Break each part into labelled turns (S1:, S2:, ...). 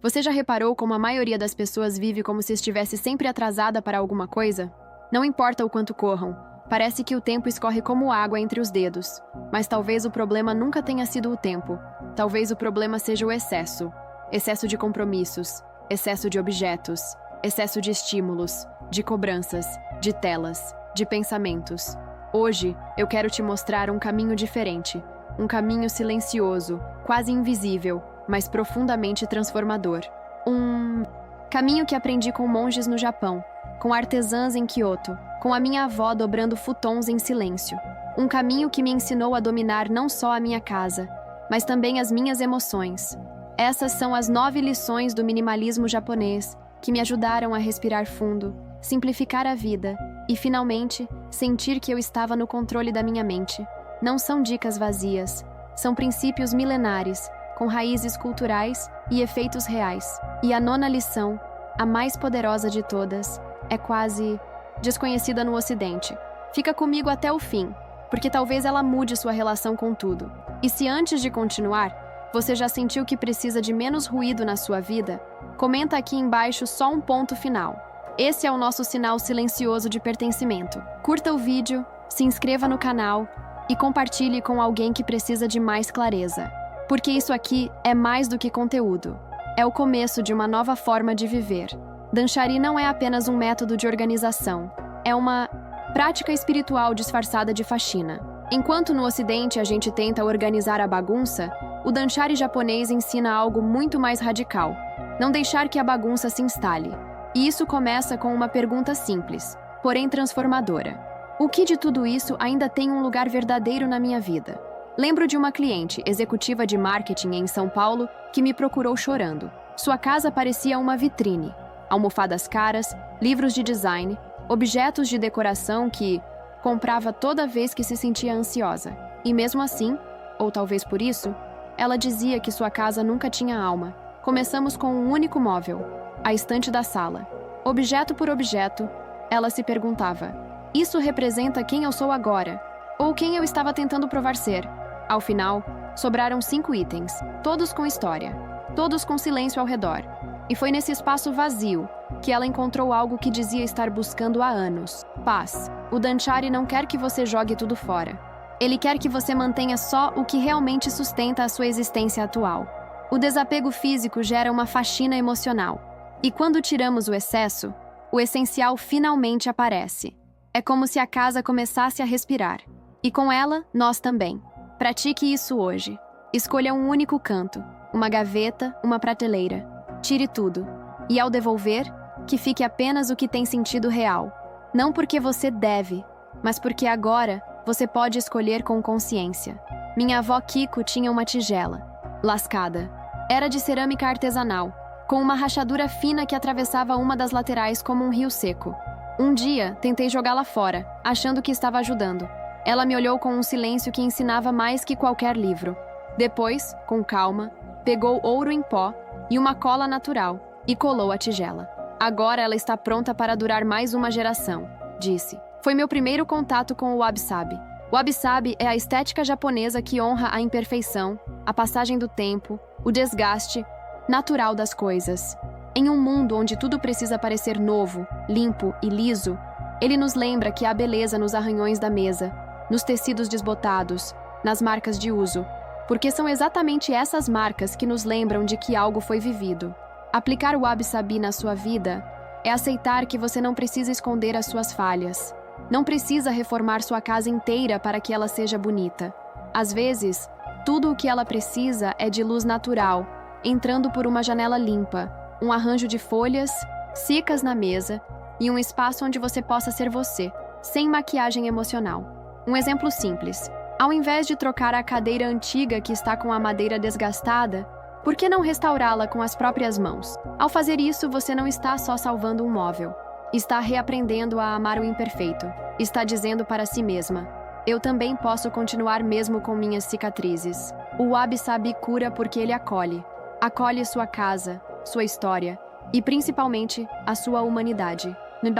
S1: Você já reparou como a maioria das pessoas vive como se estivesse sempre atrasada para alguma coisa? Não importa o quanto corram, parece que o tempo escorre como água entre os dedos. Mas talvez o problema nunca tenha sido o tempo. Talvez o problema seja o excesso. Excesso de compromissos, excesso de objetos, excesso de estímulos, de cobranças, de telas, de pensamentos. Hoje, eu quero te mostrar um caminho diferente. Um caminho silencioso, quase invisível, mas profundamente transformador. Um caminho que aprendi com monges no Japão, com artesãs em Kyoto, com a minha avó dobrando futons em silêncio. Um caminho que me ensinou a dominar não só a minha casa, mas também as minhas emoções. Essas são as 9 lições do minimalismo japonês que me ajudaram a respirar fundo, simplificar a vida e, finalmente, sentir que eu estava no controle da minha mente. Não são dicas vazias, são princípios milenares, com raízes culturais e efeitos reais. E a 9ª lição, a mais poderosa de todas, é quase desconhecida no Ocidente. Fica comigo até o fim, porque talvez ela mude sua relação com tudo. E se antes de continuar, você já sentiu que precisa de menos ruído na sua vida, comenta aqui embaixo só um ponto final. Esse é o nosso sinal silencioso de pertencimento. Curta o vídeo, se inscreva no canal e compartilhe com alguém que precisa de mais clareza. Porque isso aqui é mais do que conteúdo. É o começo de uma nova forma de viver. Dancharí não é apenas um método de organização. É uma prática espiritual disfarçada de faxina. Enquanto no Ocidente a gente tenta organizar a bagunça, o Dancharí japonês ensina algo muito mais radical. Não deixar que a bagunça se instale. E isso começa com uma pergunta simples, porém transformadora. O que de tudo isso ainda tem um lugar verdadeiro na minha vida? Lembro de uma cliente, executiva de marketing em São Paulo, que me procurou chorando. Sua casa parecia uma vitrine. Almofadas caras, livros de design, objetos de decoração que comprava toda vez que se sentia ansiosa. E mesmo assim, ou talvez por isso, ela dizia que sua casa nunca tinha alma. Começamos com um único móvel, a estante da sala. Objeto por objeto, ela se perguntava: isso representa quem eu sou agora? Ou quem eu estava tentando provar ser? Ao final, sobraram 5 itens, todos com história, todos com silêncio ao redor. E foi nesse espaço vazio que ela encontrou algo que dizia estar buscando há anos: paz. O Dancharí não quer que você jogue tudo fora. Ele quer que você mantenha só o que realmente sustenta a sua existência atual. O desapego físico gera uma faxina emocional. E quando tiramos o excesso, o essencial finalmente aparece. É como se a casa começasse a respirar. E com ela, nós também. Pratique isso hoje. Escolha um único canto, uma gaveta, uma prateleira. Tire tudo. E ao devolver, que fique apenas o que tem sentido real. Não porque você deve, mas porque agora você pode escolher com consciência. Minha avó Kiko tinha uma tigela, lascada. Era de cerâmica artesanal, com uma rachadura fina que atravessava uma das laterais como um rio seco. Um dia, tentei jogá-la fora, achando que estava ajudando. Ela me olhou com um silêncio que ensinava mais que qualquer livro. Depois, com calma, pegou ouro em pó e uma cola natural e colou a tigela. Agora ela está pronta para durar mais uma geração, disse. Foi meu primeiro contato com o wabi-sabi. O wabi-sabi é a estética japonesa que honra a imperfeição, a passagem do tempo, o desgaste natural das coisas. Em um mundo onde tudo precisa parecer novo, limpo e liso, ele nos lembra que há beleza nos arranhões da mesa, nos tecidos desbotados, nas marcas de uso, porque são exatamente essas marcas que nos lembram de que algo foi vivido. Aplicar o wabi-sabi na sua vida é aceitar que você não precisa esconder as suas falhas. Não precisa reformar sua casa inteira para que ela seja bonita. Às vezes, tudo o que ela precisa é de luz natural, entrando por uma janela limpa, um arranjo de folhas, secas na mesa e um espaço onde você possa ser você, sem maquiagem emocional. Um exemplo simples. Ao invés de trocar a cadeira antiga que está com a madeira desgastada, por que não restaurá-la com as próprias mãos? Ao fazer isso, você não está só salvando um móvel. Está reaprendendo a amar o imperfeito. Está dizendo para si mesma: eu também posso continuar mesmo com minhas cicatrizes. O wabi-sabi cura porque ele acolhe. Acolhe sua casa, sua história e, principalmente, a sua humanidade. No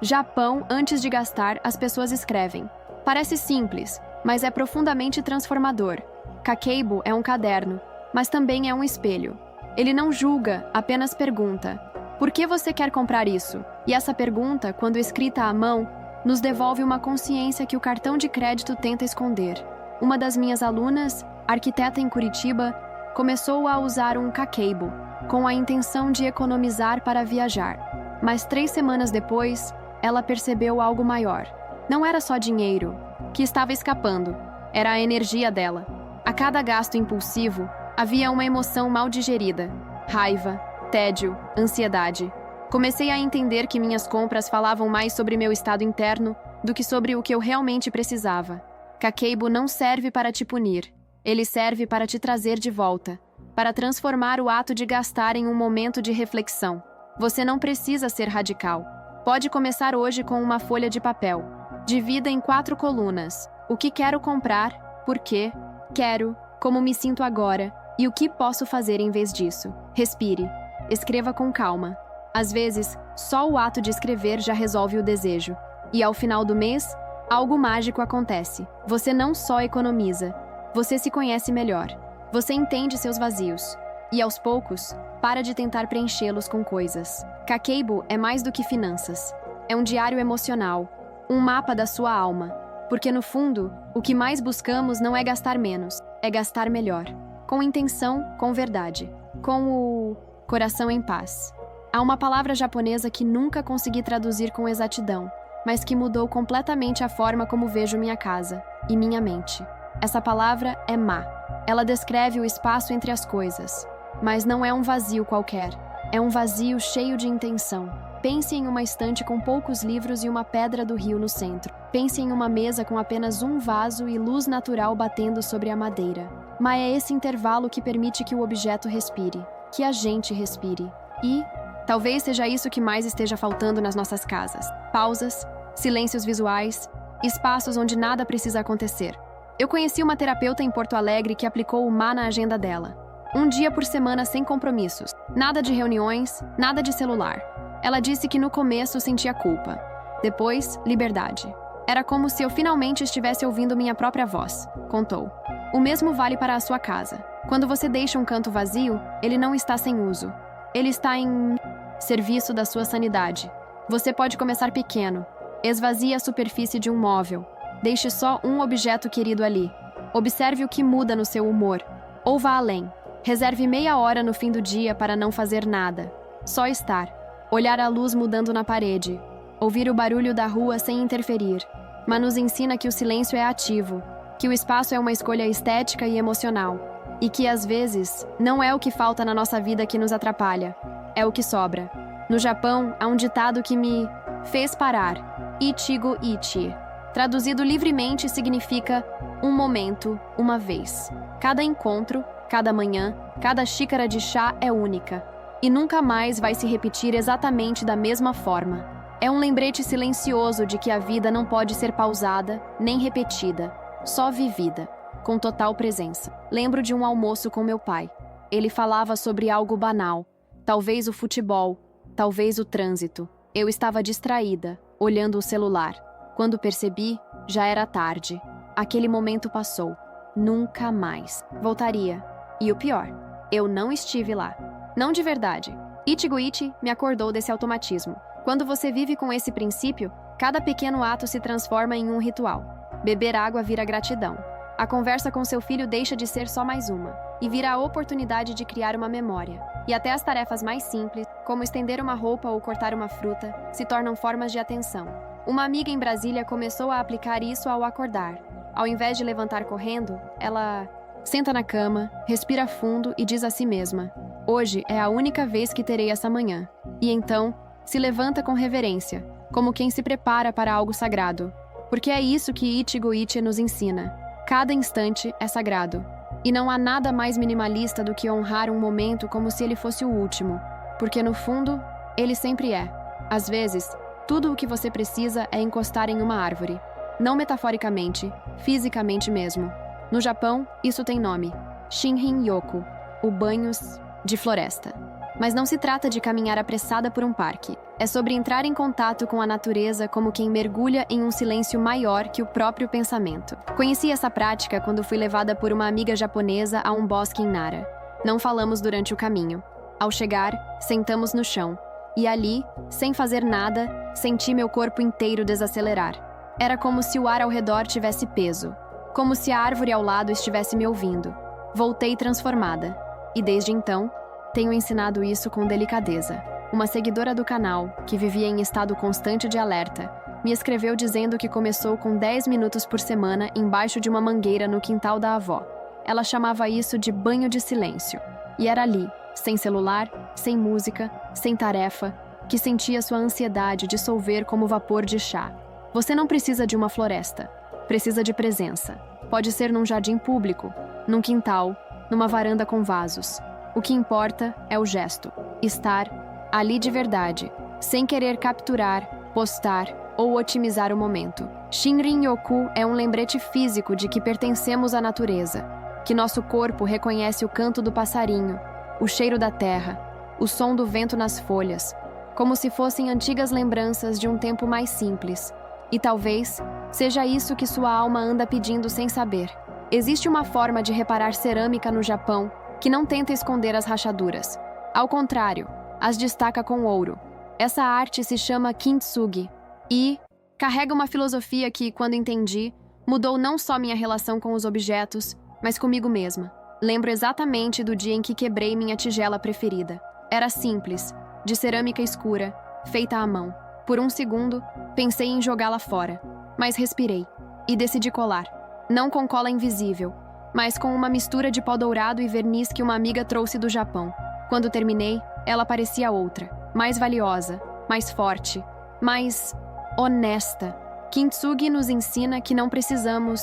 S1: Japão, antes de gastar, as pessoas escrevem. Parece simples, mas é profundamente transformador. Kakeibo é um caderno, mas também é um espelho. Ele não julga, apenas pergunta: por que você quer comprar isso? E essa pergunta, quando escrita à mão, nos devolve uma consciência que o cartão de crédito tenta esconder. Uma das minhas alunas, arquiteta em Curitiba, começou a usar um Kakeibo, com a intenção de economizar para viajar. Mas 3 semanas depois, ela percebeu algo maior. Não era só dinheiro que estava escapando, era a energia dela. A cada gasto impulsivo, havia uma emoção mal digerida: raiva, tédio, ansiedade. Comecei a entender que minhas compras falavam mais sobre meu estado interno do que sobre o que eu realmente precisava. Kakeibo não serve para te punir. Ele serve para te trazer de volta, para transformar o ato de gastar em um momento de reflexão. Você não precisa ser radical. Pode começar hoje com uma folha de papel. Divida em 4 colunas: o que quero comprar, por quê, quero, como me sinto agora e o que posso fazer em vez disso. Respire. Escreva com calma. Às vezes, só o ato de escrever já resolve o desejo. E ao final do mês, algo mágico acontece. Você não só economiza, você se conhece melhor. Você entende seus vazios. E aos poucos, para de tentar preenchê-los com coisas. Kakeibo é mais do que finanças. É um diário emocional, um mapa da sua alma. Porque no fundo, o que mais buscamos não é gastar menos, é gastar melhor. Com intenção, com verdade. Com o coração em paz. Há uma palavra japonesa que nunca consegui traduzir com exatidão, mas que mudou completamente a forma como vejo minha casa e minha mente. Essa palavra é ma. Ela descreve o espaço entre as coisas, mas não é um vazio qualquer. É um vazio cheio de intenção. Pense em uma estante com poucos livros e uma pedra do rio no centro. Pense em uma mesa com apenas um vaso e luz natural batendo sobre a madeira. Mas é esse intervalo que permite que o objeto respire, que a gente respire. E talvez seja isso que mais esteja faltando nas nossas casas. Pausas, silêncios visuais, espaços onde nada precisa acontecer. Eu conheci uma terapeuta em Porto Alegre que aplicou o Ma na agenda dela. 1 dia por semana sem compromissos. Nada de reuniões, nada de celular. Ela disse que no começo sentia culpa. Depois, liberdade. Era como se eu finalmente estivesse ouvindo minha própria voz, contou. O mesmo vale para a sua casa. Quando você deixa um canto vazio, ele não está sem uso. Ele está em serviço da sua sanidade. Você pode começar pequeno. Esvazie a superfície de um móvel. Deixe só um objeto querido ali. Observe o que muda no seu humor. Ou vá além. Reserve meia hora no fim do dia para não fazer nada. Só estar. Olhar a luz mudando na parede. Ouvir o barulho da rua sem interferir. Mas nos ensina que o silêncio é ativo. Que o espaço é uma escolha estética e emocional. E que, às vezes, não é o que falta na nossa vida que nos atrapalha. É o que sobra. No Japão, há um ditado que me fez parar. Ichigo Ichi. Traduzido livremente, significa um momento, uma vez. Cada encontro, cada manhã, cada xícara de chá é única. E nunca mais vai se repetir exatamente da mesma forma. É um lembrete silencioso de que a vida não pode ser pausada, nem repetida, só vivida, com total presença. Lembro de um almoço com meu pai. Ele falava sobre algo banal, talvez o futebol, talvez o trânsito. Eu estava distraída, olhando o celular. Quando percebi, já era tarde. Aquele momento passou. Nunca mais. Voltaria. E o pior, eu não estive lá. Não de verdade. Ichigo Ichi me acordou desse automatismo. Quando você vive com esse princípio, cada pequeno ato se transforma em um ritual. Beber água vira gratidão. A conversa com seu filho deixa de ser só mais uma, e vira a oportunidade de criar uma memória. E até as tarefas mais simples, como estender uma roupa ou cortar uma fruta, se tornam formas de atenção. Uma amiga em Brasília começou a aplicar isso ao acordar. Ao invés de levantar correndo, ela senta na cama, respira fundo e diz a si mesma: hoje é a única vez que terei essa manhã. E então, se levanta com reverência, como quem se prepara para algo sagrado. Porque é isso que Ichigo Ichi nos ensina. Cada instante é sagrado. E não há nada mais minimalista do que honrar um momento como se ele fosse o último. Porque no fundo, ele sempre é. Às vezes, tudo o que você precisa é encostar em uma árvore. Não metaforicamente, fisicamente mesmo. No Japão, isso tem nome: Shinrin-yoku, o banhos de floresta. Mas não se trata de caminhar apressada por um parque. É sobre entrar em contato com a natureza como quem mergulha em um silêncio maior que o próprio pensamento. Conheci essa prática quando fui levada por uma amiga japonesa a um bosque em Nara. Não falamos durante o caminho. Ao chegar, sentamos no chão. E ali, sem fazer nada, senti meu corpo inteiro desacelerar. Era como se o ar ao redor tivesse peso. Como se a árvore ao lado estivesse me ouvindo. Voltei transformada. E desde então, tenho ensinado isso com delicadeza. Uma seguidora do canal, que vivia em estado constante de alerta, me escreveu dizendo que começou com 10 minutos por semana embaixo de uma mangueira no quintal da avó. Ela chamava isso de banho de silêncio. E era ali, sem celular, sem música, sem tarefa, que sentia sua ansiedade dissolver como vapor de chá. Você não precisa de uma floresta. Precisa de presença. Pode ser num jardim público, num quintal, numa varanda com vasos. O que importa é o gesto. Estar ali de verdade, sem querer capturar, postar ou otimizar o momento. Shinrin-yoku é um lembrete físico de que pertencemos à natureza, que nosso corpo reconhece o canto do passarinho, o cheiro da terra, o som do vento nas folhas, como se fossem antigas lembranças de um tempo mais simples. E talvez seja isso que sua alma anda pedindo sem saber. Existe uma forma de reparar cerâmica no Japão que não tenta esconder as rachaduras. Ao contrário, as destaca com ouro. Essa arte se chama kintsugi e carrega uma filosofia que, quando entendi, mudou não só minha relação com os objetos, mas comigo mesma. Lembro exatamente do dia em que quebrei minha tigela preferida. Era simples, de cerâmica escura, feita à mão. Por um segundo, pensei em jogá-la fora, mas respirei e decidi colar. Não com cola invisível, mas com uma mistura de pó dourado e verniz que uma amiga trouxe do Japão. Quando terminei, ela parecia outra, mais valiosa, mais forte, mais honesta. Kintsugi nos ensina que não precisamos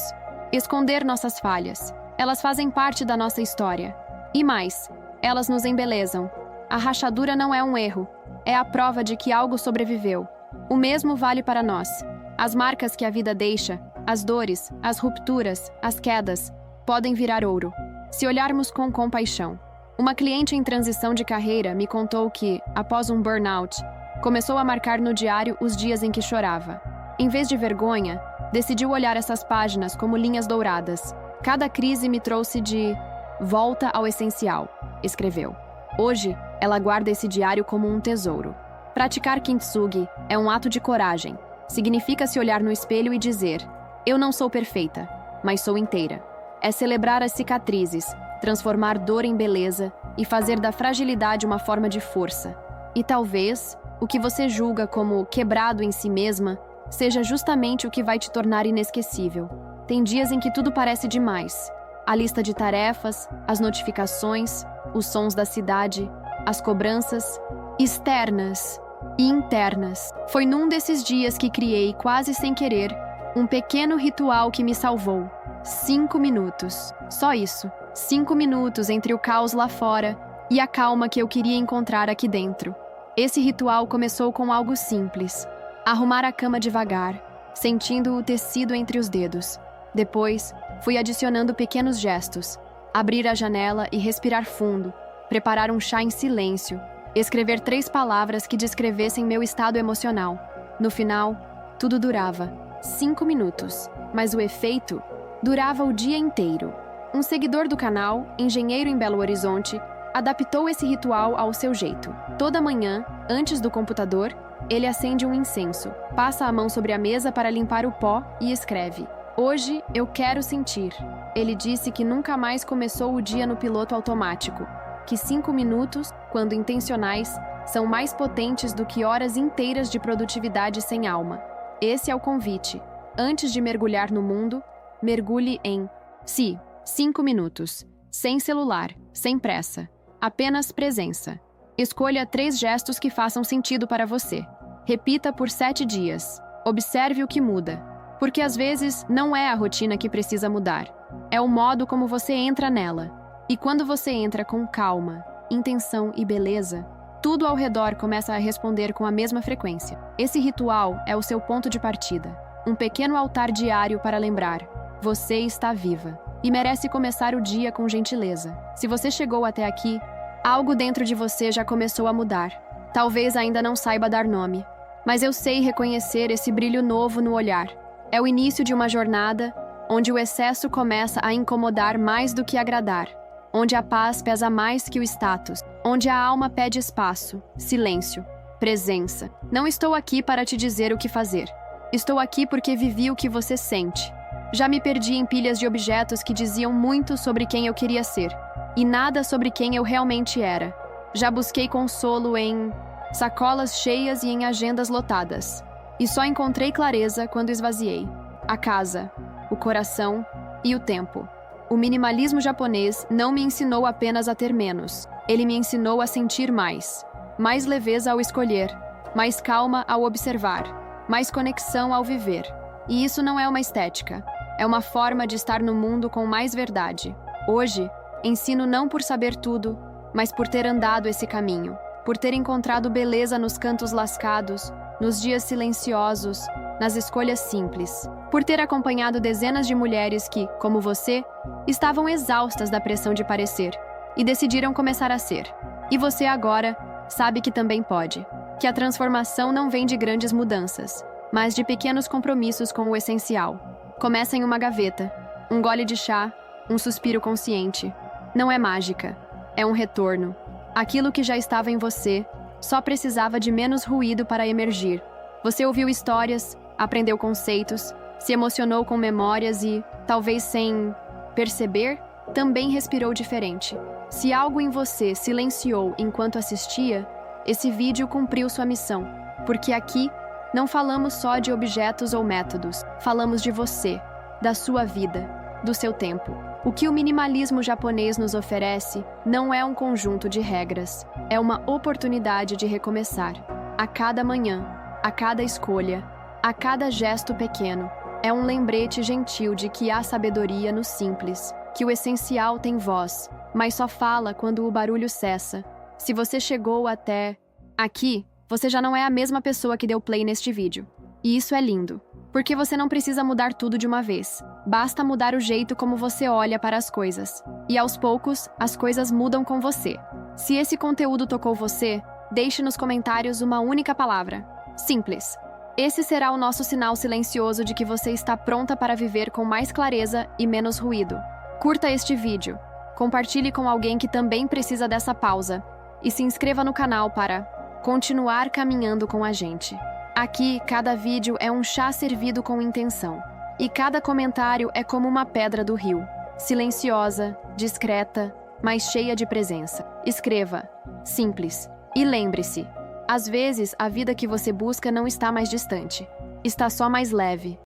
S1: esconder nossas falhas. Elas fazem parte da nossa história. E mais, elas nos embelezam. A rachadura não é um erro, é a prova de que algo sobreviveu. O mesmo vale para nós. As marcas que a vida deixa, as dores, as rupturas, as quedas, podem virar ouro, se olharmos com compaixão. Uma cliente em transição de carreira me contou que, após um burnout, começou a marcar no diário os dias em que chorava. Em vez de vergonha, decidiu olhar essas páginas como linhas douradas. Cada crise me trouxe de volta ao essencial, escreveu. Hoje, ela guarda esse diário como um tesouro. Praticar kintsugi é um ato de coragem. Significa se olhar no espelho e dizer: eu não sou perfeita, mas sou inteira. É celebrar as cicatrizes, transformar dor em beleza e fazer da fragilidade uma forma de força. E talvez, o que você julga como quebrado em si mesma, seja justamente o que vai te tornar inesquecível. Tem dias em que tudo parece demais. A lista de tarefas, as notificações, os sons da cidade, as cobranças, externas e internas. Foi num desses dias que criei, quase sem querer, um pequeno ritual que me salvou. 5 minutos. Só isso. 5 minutos entre o caos lá fora e a calma que eu queria encontrar aqui dentro. Esse ritual começou com algo simples. Arrumar a cama devagar, sentindo o tecido entre os dedos. Depois, fui adicionando pequenos gestos. Abrir a janela e respirar fundo. Preparar um chá em silêncio. Escrever 3 palavras que descrevessem meu estado emocional. No final, tudo durava 5 minutos, mas o efeito durava o dia inteiro. Um seguidor do canal, engenheiro em Belo Horizonte, adaptou esse ritual ao seu jeito. Toda manhã, antes do computador, ele acende um incenso, passa a mão sobre a mesa para limpar o pó e escreve: hoje eu quero sentir. Ele disse que nunca mais começou o dia no piloto automático, que 5 minutos, quando intencionais, são mais potentes do que horas inteiras de produtividade sem alma. Esse é o convite. Antes de mergulhar no mundo, mergulhe em si. 5 minutos. Sem celular, sem pressa. Apenas presença. Escolha 3 gestos que façam sentido para você. Repita por 7 dias. Observe o que muda. Porque às vezes não é a rotina que precisa mudar. É o modo como você entra nela. E quando você entra com calma, intenção e beleza, tudo ao redor começa a responder com a mesma frequência. Esse ritual é o seu ponto de partida. Um pequeno altar diário para lembrar: você está viva e merece começar o dia com gentileza. Se você chegou até aqui, algo dentro de você já começou a mudar. Talvez ainda não saiba dar nome, mas eu sei reconhecer esse brilho novo no olhar. É o início de uma jornada onde o excesso começa a incomodar mais do que agradar. onde a paz pesa mais que o status, onde a alma pede espaço, silêncio, presença. Não estou aqui para te dizer o que fazer. Estou aqui porque vivi o que você sente. Já me perdi em pilhas de objetos que diziam muito sobre quem eu queria ser, e nada sobre quem eu realmente era. Já busquei consolo em sacolas cheias e em agendas lotadas. E só encontrei clareza quando esvaziei a casa, o coração e o tempo. O minimalismo japonês não me ensinou apenas a ter menos. Ele me ensinou a sentir mais. Mais leveza ao escolher, mais calma ao observar, mais conexão ao viver. E isso não é uma estética. É uma forma de estar no mundo com mais verdade. Hoje, ensino não por saber tudo, mas por ter andado esse caminho. Por ter encontrado beleza nos cantos lascados, nos dias silenciosos, nas escolhas simples. Por ter acompanhado dezenas de mulheres que, como você, estavam exaustas da pressão de parecer e decidiram começar a ser. E você agora sabe que também pode. Que a transformação não vem de grandes mudanças, mas de pequenos compromissos com o essencial. Começa em uma gaveta, um gole de chá, um suspiro consciente. Não é mágica, é um retorno. Aquilo que já estava em você só precisava de menos ruído para emergir. Você ouviu histórias, aprendeu conceitos, se emocionou com memórias e, talvez sem perceber, também respirou diferente. Se algo em você silenciou enquanto assistia, esse vídeo cumpriu sua missão. Porque aqui não falamos só de objetos ou métodos, falamos de você, da sua vida, do seu tempo. O que o minimalismo japonês nos oferece não é um conjunto de regras, é uma oportunidade de recomeçar. A cada manhã, a cada escolha, a cada gesto pequeno, é um lembrete gentil de que há sabedoria no simples, que o essencial tem voz, mas só fala quando o barulho cessa. Se você chegou até aqui, você já não é a mesma pessoa que deu play neste vídeo. E isso é lindo, porque você não precisa mudar tudo de uma vez. Basta mudar o jeito como você olha para as coisas. E aos poucos, as coisas mudam com você. Se esse conteúdo tocou você, deixe nos comentários uma única palavra: simples. Esse será o nosso sinal silencioso de que você está pronta para viver com mais clareza e menos ruído. Curta este vídeo, compartilhe com alguém que também precisa dessa pausa e se inscreva no canal para continuar caminhando com a gente. Aqui, cada vídeo é um chá servido com intenção. E cada comentário é como uma pedra do rio, silenciosa, discreta, mas cheia de presença. Escreva, simples. E lembre-se, às vezes a vida que você busca não está mais distante, está só mais leve.